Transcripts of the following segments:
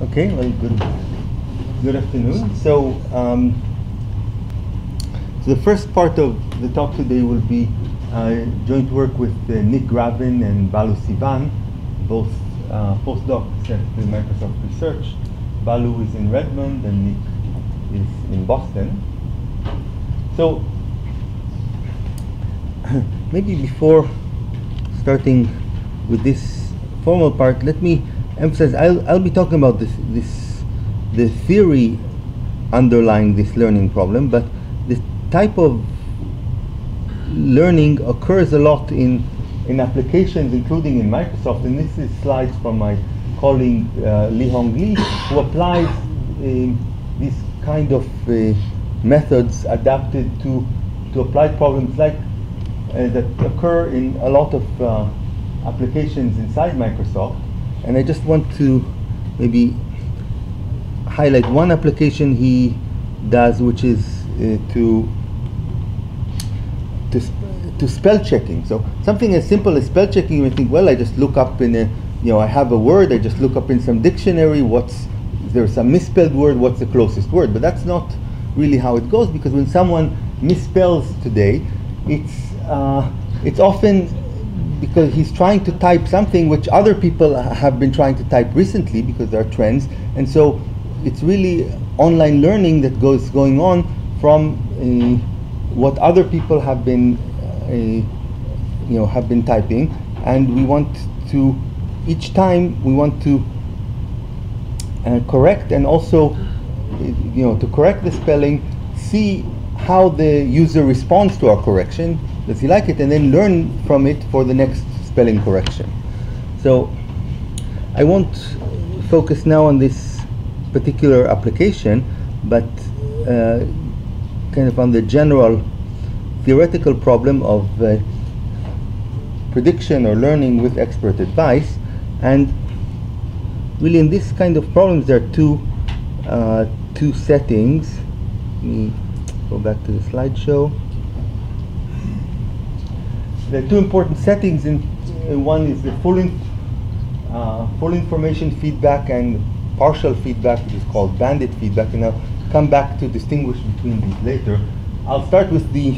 Okay, well, good afternoon. So the first part of the talk today will be joint work with Nick Gravin and Balu Sivan, both postdocs at the Microsoft Research. Balu is in Redmond and Nick is in Boston. So maybe before starting with this formal part, let me emphasize, I'll be talking about the theory underlying this learning problem, but this type of learning occurs a lot in applications, including in Microsoft, and this is slides from my colleague Li-Hong Lee, who applies these kind of methods adapted to applied problems like that occur in a lot of applications inside Microsoft. And I just want to maybe highlight one application he does, which is to spell checking. So something as simple as spell checking, you may think, well, I just look up in a, I have a word, I just look up in some dictionary, if there's a misspelled word, what's the closest word? But that's not really how it goes, because when someone misspells today, it's often because he's trying to type something which other people have been trying to type recently, because there are trends, and so it's really online learning that going on from what other people have been typing, and we want to each time we want to correct, and also to correct the spelling, see how the user responds to our correction. Does he like it? And then learn from it for the next spelling correction. So I won't focus now on this particular application, but kind of on the general theoretical problem of prediction or learning with expert advice. And really in this kind of problems there are two settings. Let me go back to the slideshow. There are two important settings. One is the full information feedback and partial feedback, which is called bandit feedback, and I'll come back to distinguish between these later. I'll start with the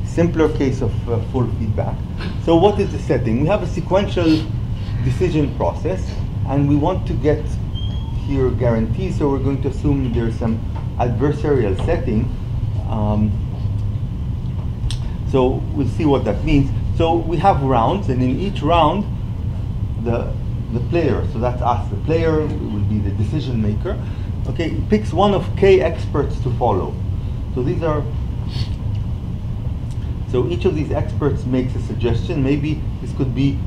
simpler case of full feedback. So what is the setting? We have a sequential decision process, and we want to get here guarantees, so we're going to assume there's some adversarial setting. So we'll see what that means. So we have rounds, and in each round, the player, so that's us, the player will be the decision maker, okay, picks one of k experts to follow. So so each of these experts makes a suggestion. Maybe this could be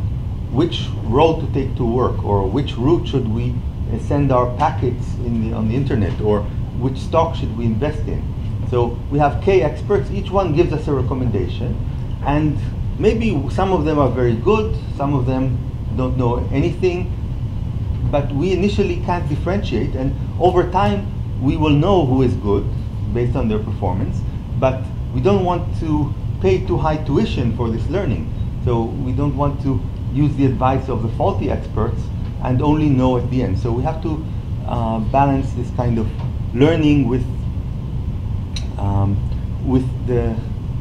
which road to take to work, or which route should we send our packets on the internet, or which stock should we invest in. So we have k experts, each one gives us a recommendation, and maybe some of them are very good, some of them don't know anything, but we initially can't differentiate, and over time we will know who is good based on their performance, but we don't want to pay too high tuition for this learning. So we don't want to use the advice of the faulty experts and only know at the end. So we have to balance this kind of learning with the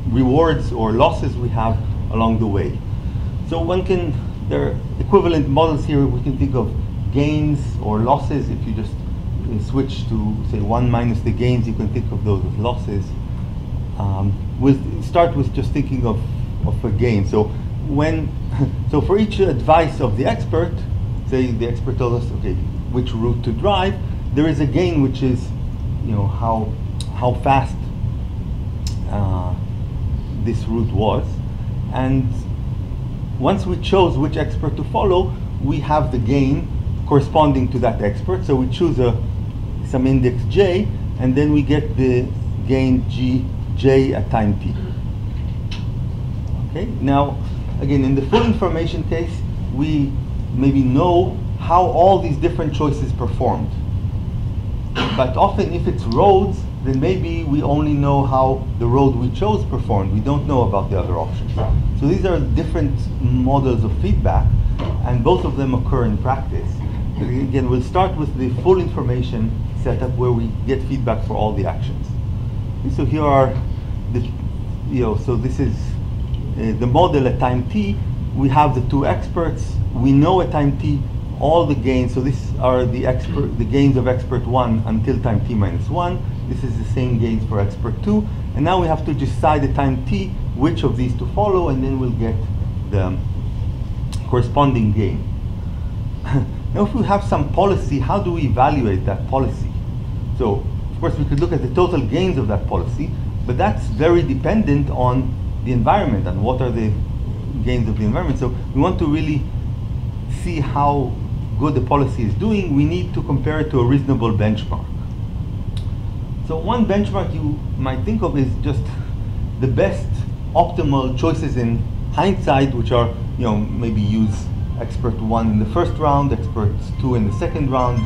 rewards or losses we have along the way. So there are equivalent models here. We can think of gains or losses. If you just switch to, say, 1 minus the gains, you can think of those as losses. We'll start with just thinking of a gain. So so for each advice of the expert, say the expert tells us, okay, which route to drive, there is a gain, which is how fast this route was. And once we chose which expert to follow, we have the gain corresponding to that expert. So we choose some index j, and then we get the gain j at time t. Okay. Now, again, in the full information case, we maybe know how all these different choices performed. But often, if it's roads, then maybe we only know how the road we chose performed. We don't know about the other options. So these are different models of feedback, and both of them occur in practice. again, we'll start with the full information setup where we get feedback for all the actions. Okay, so here are the, so this is the model at time t. We have the two experts. We know at time t all the gains. So these are the gains of expert 1 until time t minus 1. This is the same gains for expert 2. And now we have to decide at time t which of these to follow, and then we'll get the corresponding gain. Now if we have some policy, how do we evaluate that policy? So of course we could look at the total gains of that policy, but that's very dependent on the environment and what are the gains of the environment. So we want to really see how good the policy is doing. We need to compare it to a reasonable benchmark. So one benchmark you might think of is just the best optimal choices in hindsight, which are, maybe use expert 1 in the first round, expert 2 in the second round,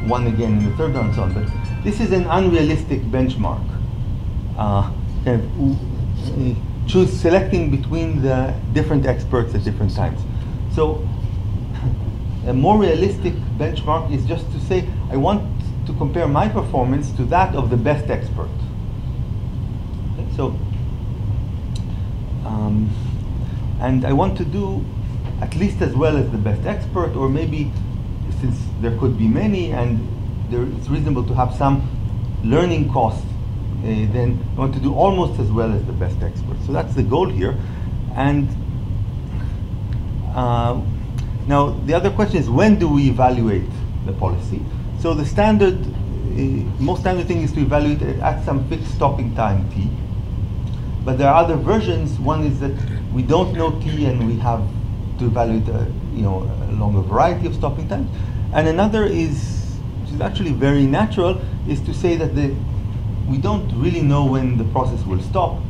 1 again in the third round, and so on. But this is an unrealistic benchmark. Selecting between the different experts at different times. So a more realistic benchmark is just to say, I want to compare my performance to that of the best expert. Okay, so, and I want to do at least as well as the best expert, or maybe since there could be many and it's reasonable to have some learning costs, then I want to do almost as well as the best expert. So that's the goal here. And now the other question is, when do we evaluate the policy? So the standard, most standard thing is to evaluate it at some fixed stopping time t. But there are other versions. One is that we don't know t and we have to evaluate along a variety of stopping times. And another is, which is actually very natural, is to say that we don't really know when the process will stop,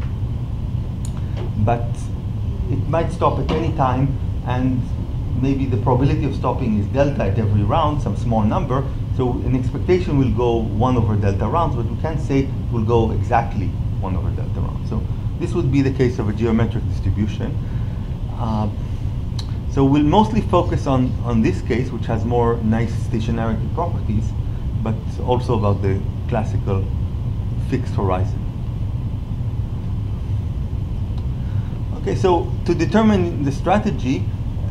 but it might stop at any time, and maybe the probability of stopping is delta at every round, some small number. So an expectation will go 1 over delta rounds, but we can't say it will go exactly 1 over delta rounds. So this would be the case of a geometric distribution. So we'll mostly focus on this case, which has more nice stationarity properties, but also about the classical fixed horizon. Okay, so to determine the strategy,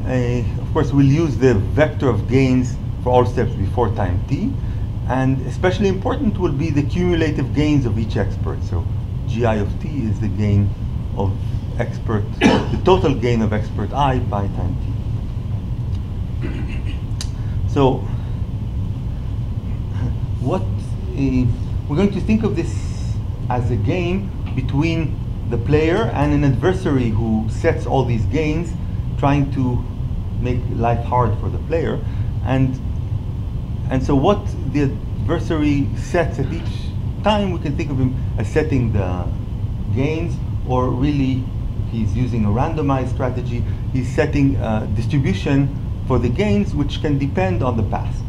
of course we'll use the vector of gains for all steps before time t, and especially important will be the cumulative gains of each expert. So gi of t is the gain of expert, the total gain of expert I by time t. So what we're going to think of this as a game between the player and an adversary who sets all these gains, trying to make life hard for the player. And so what the adversary sets at each time, we can think of him as setting the gains, or really, if he's using a randomized strategy, he's setting a distribution for the gains, which can depend on the past.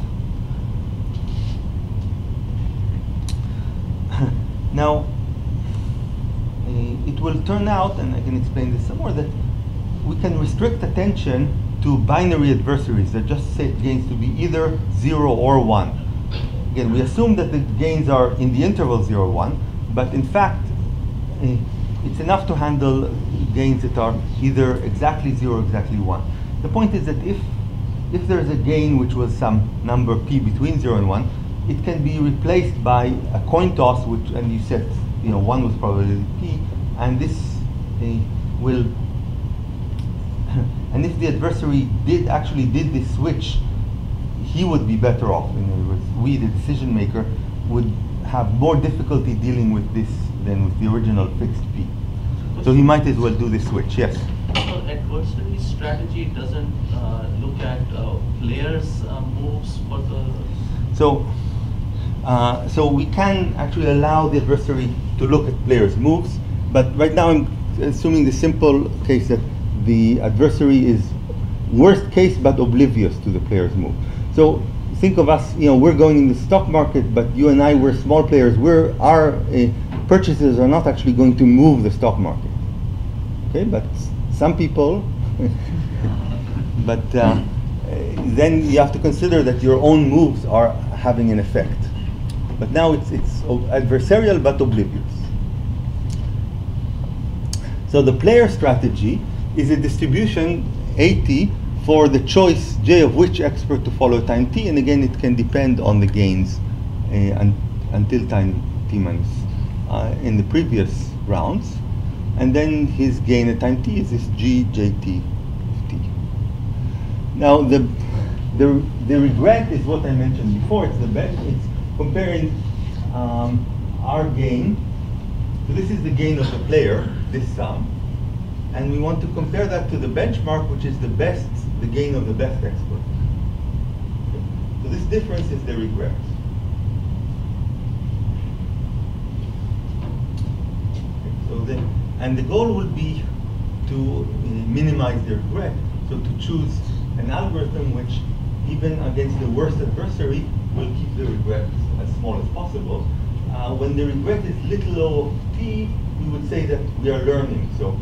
Now, it will turn out, and I can explain this some more, that we can restrict attention to binary adversaries that just set gains to be either 0 or 1. Again, we assume that the gains are in the interval 0, 1, but in fact, it's enough to handle gains that are either exactly 0 or exactly 1. The point is that if there's a gain which was some number p between 0 and 1, it can be replaced by a coin toss, and you set 1 with probability p, and this will, and if the adversary actually did this switch, he would be better off. In other words, we, the decision maker, would have more difficulty dealing with this than with the original fixed p. So he might as well do this switch. Yes? So adversary strategy doesn't look at players' moves for the... So we can actually allow the adversary to look at players' moves, but right now I'm assuming the simple case that the adversary is worst case but oblivious to the player's move. So think of us, we're going in the stock market, but you and I, we're small players. Our purchases are not actually going to move the stock market. Okay, but some people, but then you have to consider that your own moves are having an effect. But now it's adversarial but oblivious. So the player strategy is a distribution AT for the choice J of which expert to follow time T, and again it can depend on the gains until time T minus in the previous rounds. And then his gain at time T is this GJT of T. Now the regret is what I mentioned before. It's it's comparing our gain. So this is the gain of the player, this sum, and we want to compare that to the benchmark, which is the gain of the best expert. Okay. So this difference is the regret. Okay. So and the goal will be to minimize the regret. So to choose an algorithm which, even against the worst adversary, will keep the regret as small as possible. When the regret is little o of t, we would say that we are learning. So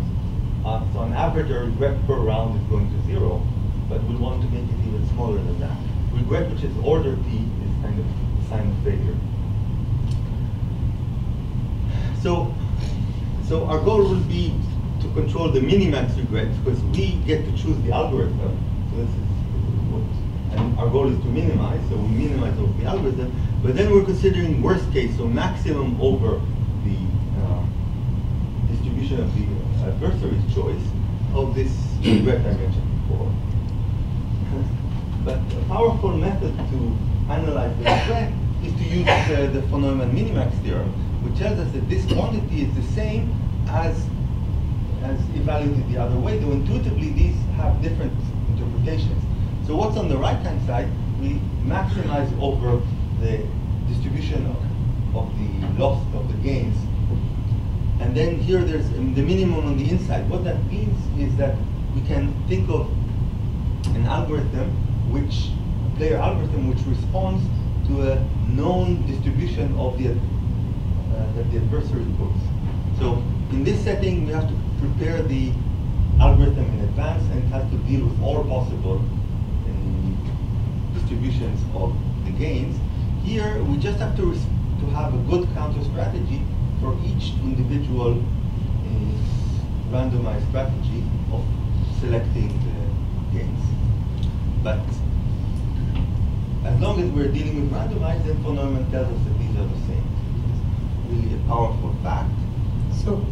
on average, our regret per round is going to 0, but we want to make it even smaller than that. Regret, which is order t, is kind of a sign of failure. So our goal will be to control the minimax regret, because we get to choose the algorithm. So this is and our goal is to minimize, so we minimize over the algorithm, but then we're considering worst case, so maximum over the distribution of the adversary's choice of this regret I mentioned before. But a powerful method to analyze the regret is to use the von Neumann minimax theorem, which tells us that this quantity is the same as evaluated the other way, though intuitively these have different interpretations. So what's on the right-hand side, we maximize over the distribution of the loss of the gains. And then here there's the minimum on the inside. What that means is that we can think of an algorithm, a player algorithm, which responds to a known distribution of that the adversary puts. So in this setting, we have to prepare the algorithm in advance, and it has to deal with all possible distributions of the gains. Here, we just have to have a good counter strategy for each individual randomized strategy of selecting the gains. But as long as we're dealing with randomized, then von Neumann tells us that these are the same. It's really a powerful fact. So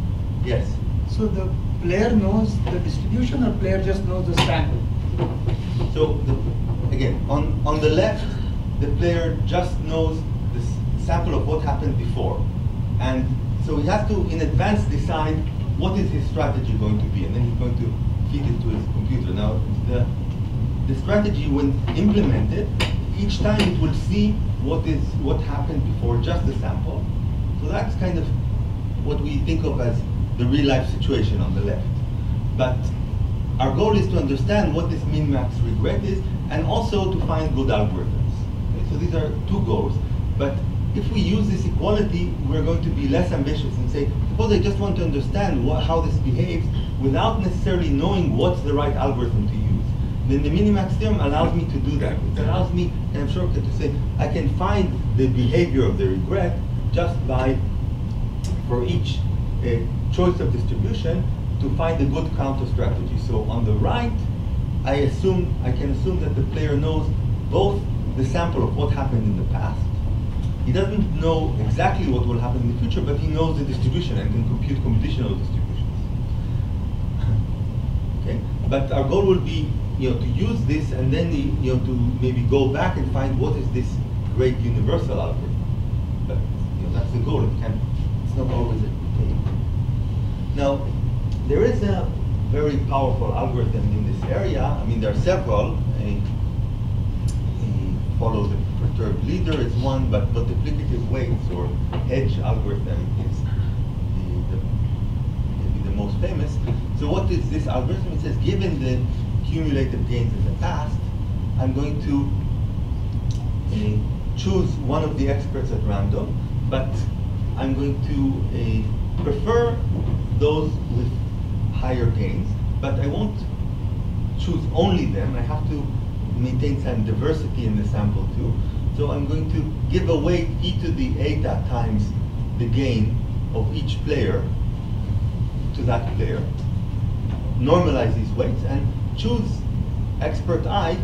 yes. So the player knows the distribution, or player just knows the sample? So again, on the left, the player just knows the sample of what happened before. And so he has to, in advance, decide what is his strategy going to be, and then he's going to feed it to his computer. Now, the strategy, when implemented, each time it will see what happened before just the sample. So that's kind of what we think of as the real-life situation on the left. But our goal is to understand what this min-max regret is, and also to find good algorithms. Okay? So these are two goals. But if we use this equality, we're going to be less ambitious and say, suppose I just want to understand how this behaves without necessarily knowing what's the right algorithm to use. Then the minimax theorem allows me to do that. It allows me, and I'm shortcut to say, I can find the behavior of the regret just by, for each choice of distribution, to find a good counter strategy. So on the right, I can assume that the player knows both the sample of what happened in the past. He doesn't know exactly what will happen in the future, but he knows the distribution and can compute computational distributions. Okay, but our goal will be, to use this, and then to maybe go back and find what is this great universal algorithm. But that's the goal. It's not always a thing. Now, there is a very powerful algorithm in this area. I mean, there are several. Follow the perturbed leader is one, but multiplicative weights or edge algorithm is maybe the most famous. So what is this algorithm? It says, given the cumulative gains in the past, I'm going to choose one of the experts at random, but I'm going to prefer those with higher gains, but I won't choose only them. I have to maintain some diversity in the sample too. So I'm going to give a weight e to the eta times the gain of each player to that player. Normalize these weights and choose expert I,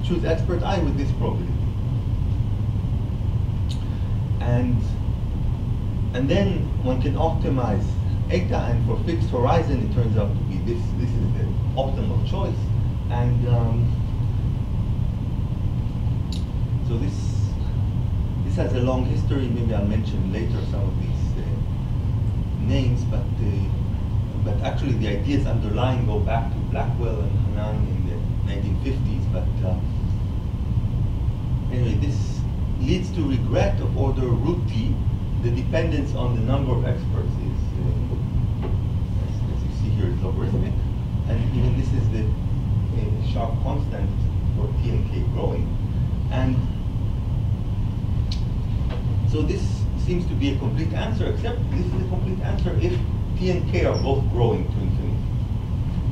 choose expert I with this probability. And then one can optimize eta, and for fixed horizon it turns out to be this is the optimal choice. And so this has a long history. Maybe I'll mention later some of these names, but actually the ideas underlying go back to Blackwell and Hanan in the 1950s. But anyway, this leads to regret of order root t. The dependence on the number of experts is, as you see here, is logarithmic, and even this is the sharp constant for t and k growing. And so this seems to be a complete answer, except this is a complete answer if t and k are both growing to infinity.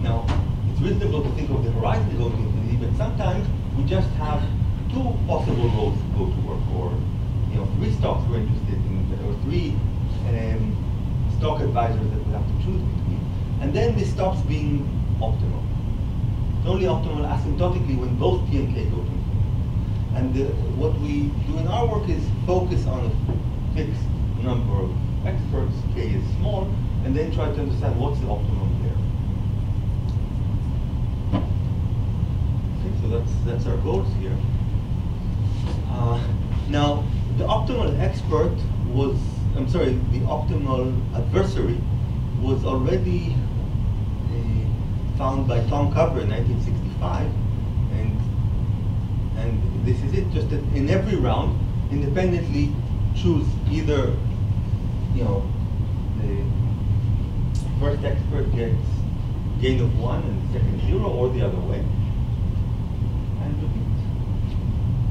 Now, it's reasonable to think of the horizon going to infinity, but sometimes we just have two possible roads to go to work, or three stocks we're interested in, or three stock advisors that we have to choose between. And then this stops being optimal. It's only optimal asymptotically when both t and k go to infinity. And what we do in our work is focus on a fixed number of experts, k is small, and then try to understand what's the optimum there. Okay, so that's our goals here. Now, the optimal expert was, the optimal adversary was already found by Tom Cover in 1965, and this is it. Just that in every round, independently choose either, the first expert gets gain of 1 and the second 0, or the other way, and repeat.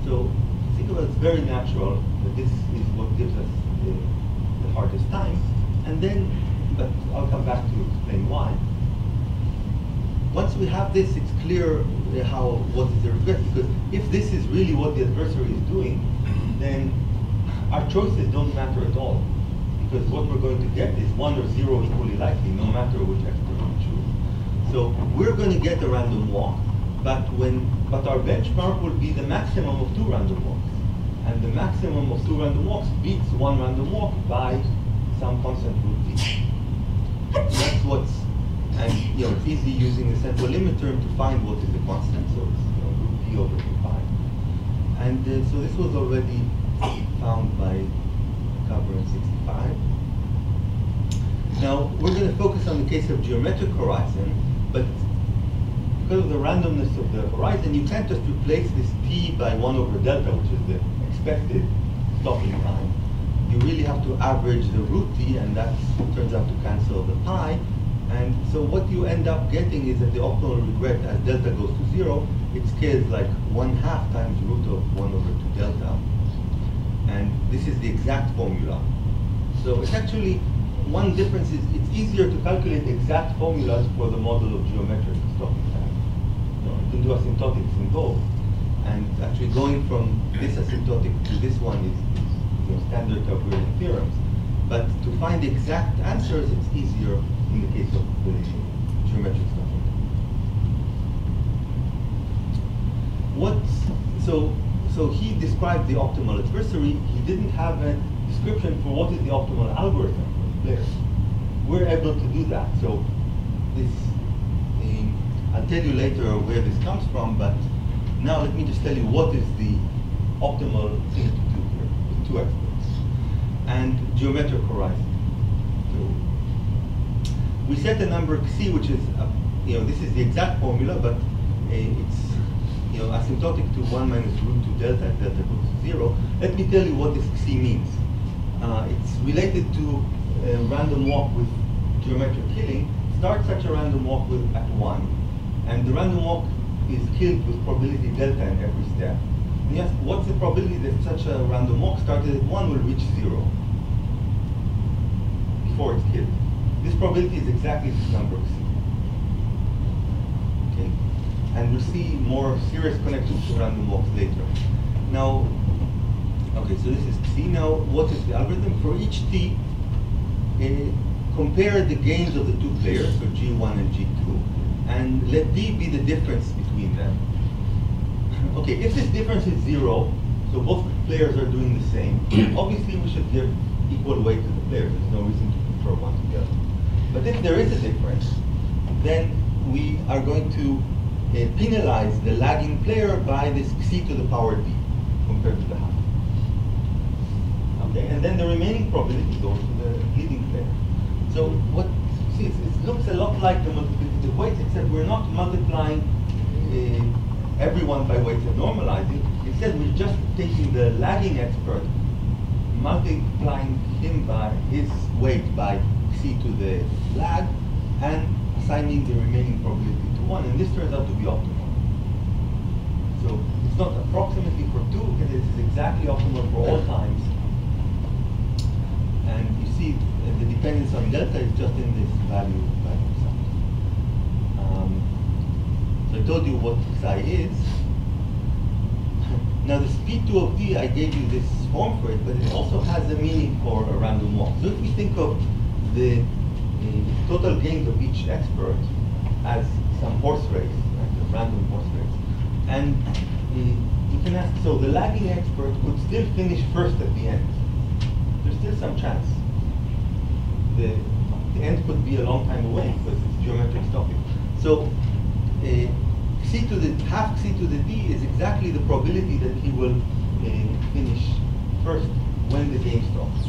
So think of it as very natural that this is what gives us the hardest time, and then, but I'll come back to explain why. Once we have this, it's clear what is the regret, because if this is really what the adversary is doing, then our choices don't matter at all, because what we're going to get is 1 or 0 equally likely, no matter which expert we choose. So we're going to get a random walk, but our benchmark will be the maximum of 2 random walks. And the maximum of 2 random walks beats 1 random walk by some constant root t. That's what's, and it's easy using the central limit term to find what is the constant, so it's root t over 2pi. And so this was already found by Cover in 65. Now we're going to focus on the case of geometric horizon, but because of the randomness of the horizon, you can't just replace this t by 1 over delta, which is the expected stopping time. You really have to average the root t, and that turns out to cancel the pi. And so what you end up getting is that the optimal regret, as delta goes to 0, it scales like 1/2 times root of 1 over 2 delta. And this is the exact formula. So it's actually, one difference is it's easier to calculate exact formulas for the model of geometric stopping time. You can do asymptotics in both. And actually going from this asymptotic to this one is standard Tauberian theorems. But to find exact answers, it's easier in the case of the geometric stopping time. So he described the optimal adversary. He didn't have a description for what is the optimal algorithm for the players. We're able to do that. So this, I'll tell you later where this comes from, but now let me just tell you what is the optimal thing to do here with 2 experts and geometric horizon. So we set a number c, which is this is the exact formula, but it's asymptotic to 1 minus root 2 delta if delta goes to 0. Let me tell you what this c means. It's related to a random walk with geometric killing. Start such a random walk at 1, and the random walk is killed with probability delta in every step. And yes, what's the probability that such a random walk started at 1 will reach 0 before it's killed? This probability is exactly this number of c. Okay. And we'll see more serious connections to random walks later. Now, okay, so this is C. Now, what is the algorithm? For each T, compare the gains of the two players, so G1 and G2, and let D be the difference between them. Okay, if this difference is 0, so both players are doing the same, obviously we should give equal weight to the players. There's no reason to prefer one to the other. But if there is a difference, then we are going to penalize the lagging player by this C to the power D compared to the half. Okay, and then the remaining probability goes to the leading player. So what, see, it looks a lot like the multiplicative weights, except we're not multiplying everyone by weights and normalizing. Instead, we're just taking the lagging expert, multiplying him by his weight by C to the lag, and assigning the remaining probability to 1, and this turns out to be optimal. So it's not approximately for 2, because it is exactly optimal for all times. And you see the dependence on delta is just in this value sum. So I told you what psi is. Now the speed 2 of D, I gave you this form for it, but it also has a meaning for a random walk. So if we think of the total gains of each expert as some horse race, like a random horse race, and you can ask, so the lagging expert could still finish first at the end. There's still some chance. The end could be a long time away because it's geometric stopping. So C to the half C to the D is exactly the probability that he will finish first when the game stops.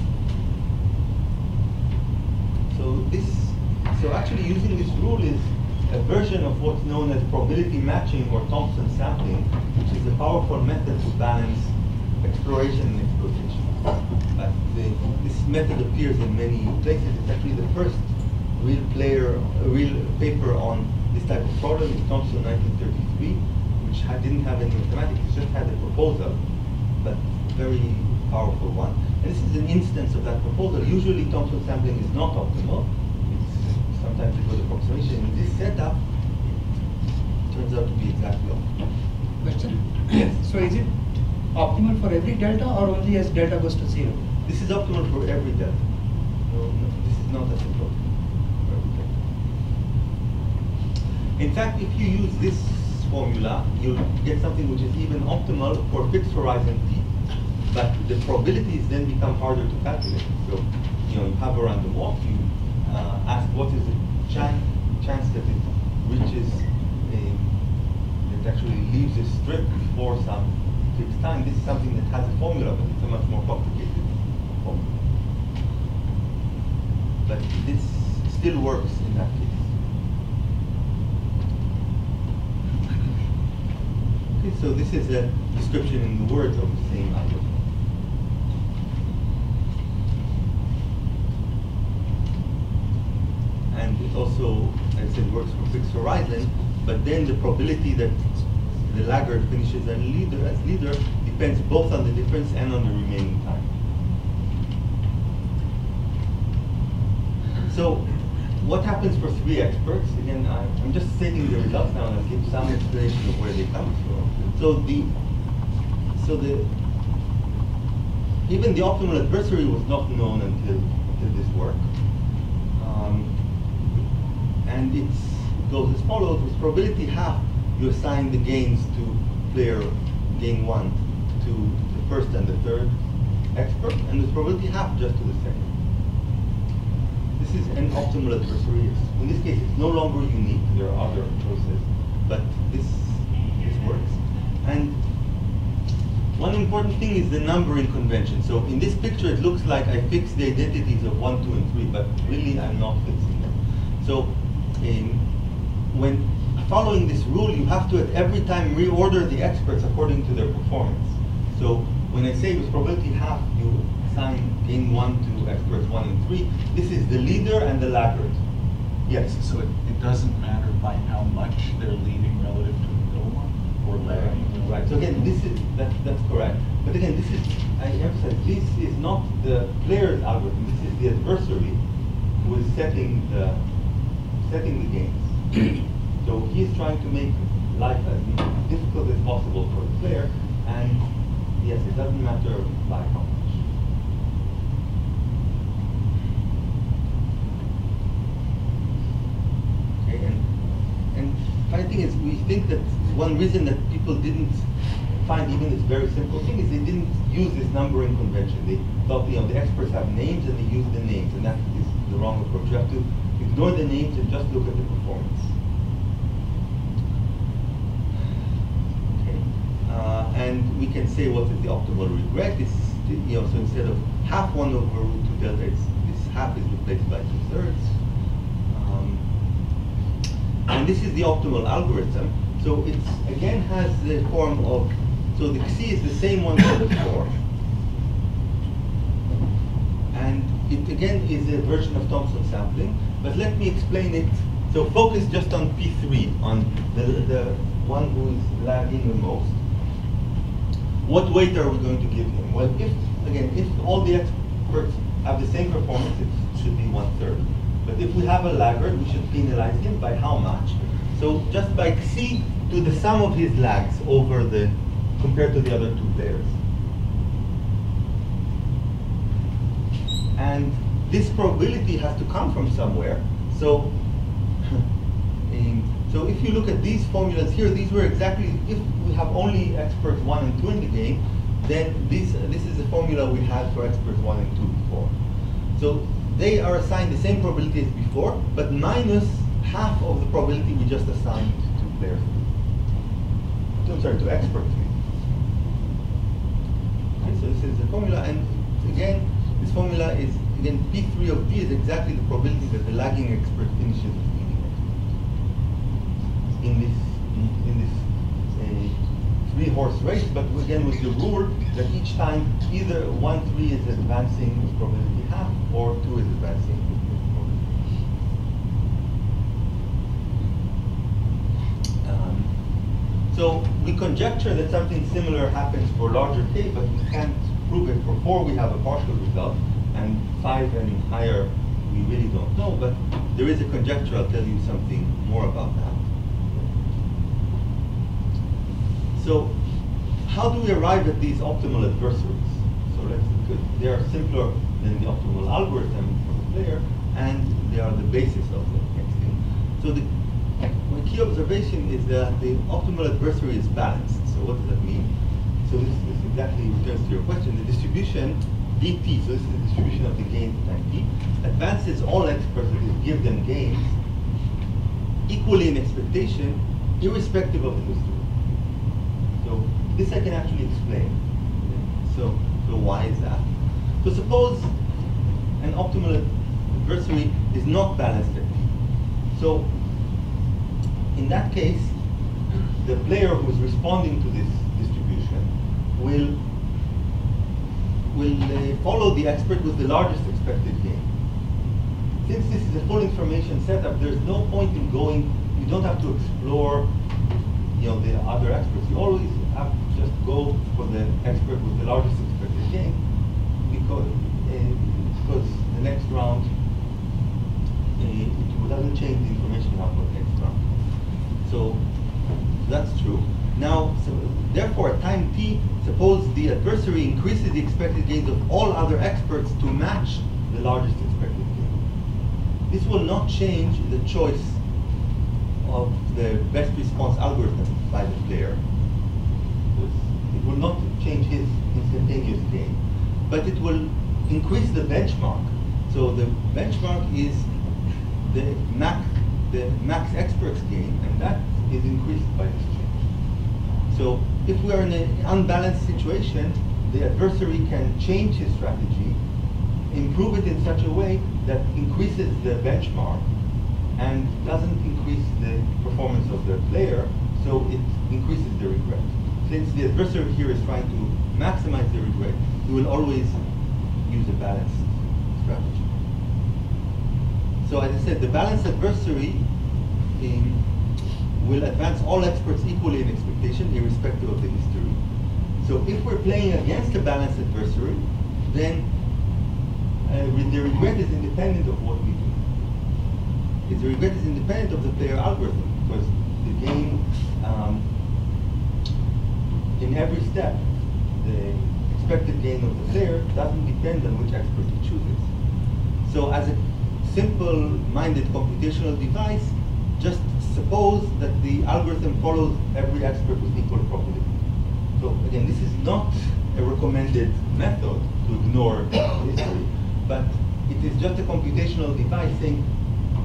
So actually using this rule is a version of what's known as probability matching or Thompson sampling, which is a powerful method to balance exploration and exploitation. But this method appears in many places. It's actually the first real paper on this type of problem in Thompson 1933, which didn't have any mathematics, it just had a proposal, but very powerful one. And this is an instance of that proposal. Usually Thompson sampling is not optimal. It's sometimes a good approximation. In this setup, it turns out to be exactly optimal. Question? Yes. So is it optimal for every delta or only as delta goes to 0? This is optimal for every delta. No, this is not as optimal for every delta. In fact, if you use this formula, you'll get something which is even optimal for fixed horizon T. But the probabilities then become harder to calculate. So, you have a random walk, you ask what is the chance that it reaches, it actually leaves a strip before some fixed time. This is something that has a formula, but it's a much more complicated formula. But this still works in that case. Okay, so this is a description in the words of the same algorithm. And it also, as I said, works for fixed horizon, but then the probability that the laggard finishes as leader depends both on the difference and on the remaining time. So what happens for 3 experts? Again, I'm just stating the results now, and I'll give some explanation of where they come from. So even the optimal adversary was not known until this work. And it goes as follows: with probability half, you assign the gains to player gain 1 to the first and the third expert, and with probability half just to the second. This is an optimal adversary. In this case, it's no longer unique. There are other choices, but this works. And one important thing is the numbering convention. So in this picture, it looks like I fixed the identities of 1, 2, and 3, but really I'm not fixing them. So when following this rule, you have to at every time reorder the experts according to their performance. So when I say with probability half, you assign gain 1 to experts 1 and 3. This is the leader and the laggard. Yes. So it doesn't matter by how much they're leading relative to the middle one, or lagging. Right. So again, that's correct. But again, I emphasize, this is not the player's algorithm. This is the adversary who is setting the gains. So he is trying to make life as difficult as possible for the player, and yes, it doesn't matter by how much. Okay, and funny thing is, we think that one reason that people didn't find even this very simple thing is they didn't use this numbering convention. They thought, the experts have names and they use the names, and that is the wrong approach. You have to ignore the names and just look at the performance. Okay, and we can say what is the optimal regret. This, so instead of half 1 over root 2 delta, this half is replaced by 2/3. And this is the optimal algorithm. So it again has the form of, so the Xi is the same one as before. And it again is a version of Thompson sampling, but let me explain it. So focus just on P3, on the one who is lagging the most. What weight are we going to give him? Well, if all the experts have the same performance, it should be 1/3. But if we have a laggard, we should penalize him by how much? So just by Xi to the sum of his lags over compared to the other two players. And this probability has to come from somewhere. So, so if you look at these formulas here, these were exactly, if we have only experts 1 and 2 in the game, then this is the formula we had for experts 1 and 2 before. So they are assigned the same probability as before, but minus half of the probability we just assigned to player 3. I'm sorry, to expert 3. Okay, so this is the formula, and again, this formula is, again, P3 of D is exactly the probability that the lagging expert finishes the leading expert. In this 3-horse race, but again with the rule that each time either 1-3 is advancing with probability half, or 2 is advancing with probability half. So we conjecture that something similar happens for larger K, but we can't prove it. For 4 we have a partial result, and 5 and higher we really don't know, but there is a conjecture. I'll tell you something more about that. So how do we arrive at these optimal adversaries? So they are simpler than the optimal algorithm for the player, and they are the basis of the next thing. So the key observation is that the optimal adversary is balanced. So what does that mean? So this exactly returns to your question. The distribution Dt, so this is the distribution of the gains times D, advances all experts that you give them gains equally in expectation, irrespective of the history. So this I can actually explain. So why is that? So suppose an optimal adversary is not balanced at T. So in that case, the player who is responding to this distribution will follow the expert with the largest expected gain. Since this is a full information setup, there's no point in going, you don't have to explore the other experts. You always have to just go for the expert with the largest expected gain, because the next round it doesn't change the information you have for the next round. So that's true. Now, so therefore, at time t, suppose the adversary increases the expected gains of all other experts to match the largest expected gain. This will not change the choice of the best response algorithm by the player. It will not change his instantaneous gain, but it will increase the benchmark. So the benchmark is the max expert's gain, and that is increased by this change. So if we are in an unbalanced situation, the adversary can change his strategy, improve it in such a way that increases the benchmark and doesn't increase the performance of the player, so it increases the regret. Since the adversary here is trying to maximize the regret, he will always use a balanced strategy. So as I said, the balanced adversary will advance all experts equally in expectation, irrespective of the history. So if we're playing against a balanced adversary, then the regret is independent of what we do. The regret is independent of the player algorithm, because the game in every step, the expected gain of the player doesn't depend on which expert he chooses. So as a simple-minded computational device, just suppose that the algorithm follows every expert with equal probability. So again, this is not a recommended method to ignore history, but it is just a computational device saying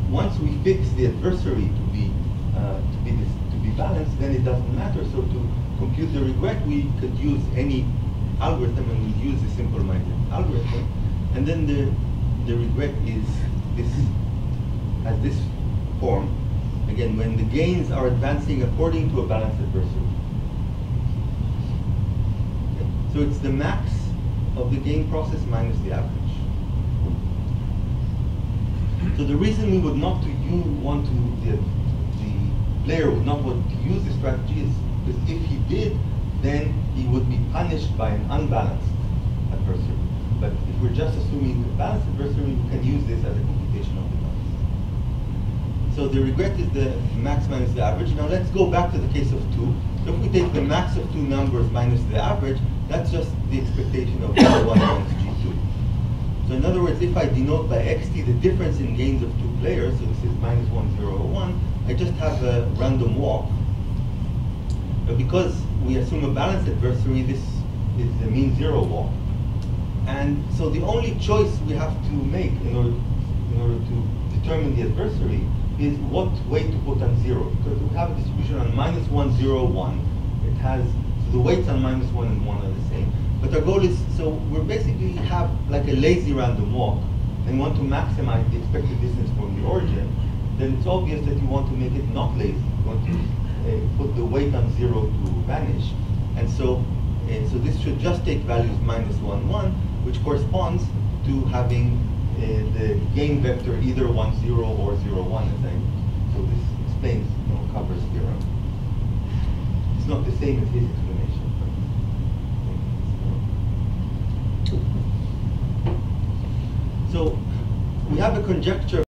once we fix the adversary to be balanced, then it doesn't matter. So to compute the regret, we could use any algorithm, and we use the simple-minded algorithm, and then the regret is has this form. Again, when the gains are advancing according to a balanced adversary. Okay. So it's the max of the gain process minus the average. So the reason we would not the player would not want to use this strategy is because if he did, then he would be punished by an unbalanced adversary. But if we're just assuming a balanced adversary, we can use this as a computational device. So the regret is the max minus the average. Now let's go back to the case of 2. So if we take the max of 2 numbers minus the average, that's just the expectation of G1 minus G2. So in other words, if I denote by xt the difference in gains of 2 players, so this is minus 1, 0, or 1, I just have a random walk. But because we assume a balanced adversary, this is the mean 0 walk. And so the only choice we have to make in order to determine the adversary is what weight to put on 0. Because we have a distribution on minus 1, 0, 1. It has, so the weights on minus 1 and 1 are the same. But our goal is, so we basically have like a lazy random walk and want to maximize the expected distance from the origin, then it's obvious that you want to make it not lazy. You want to put the weight on 0 to vanish. And so this should just take values minus 1, 1, which corresponds to having the gain vector either 1, 0 or 0, 1. So this explains, covers theorem. It's not the same as his explanation. So we have a conjecture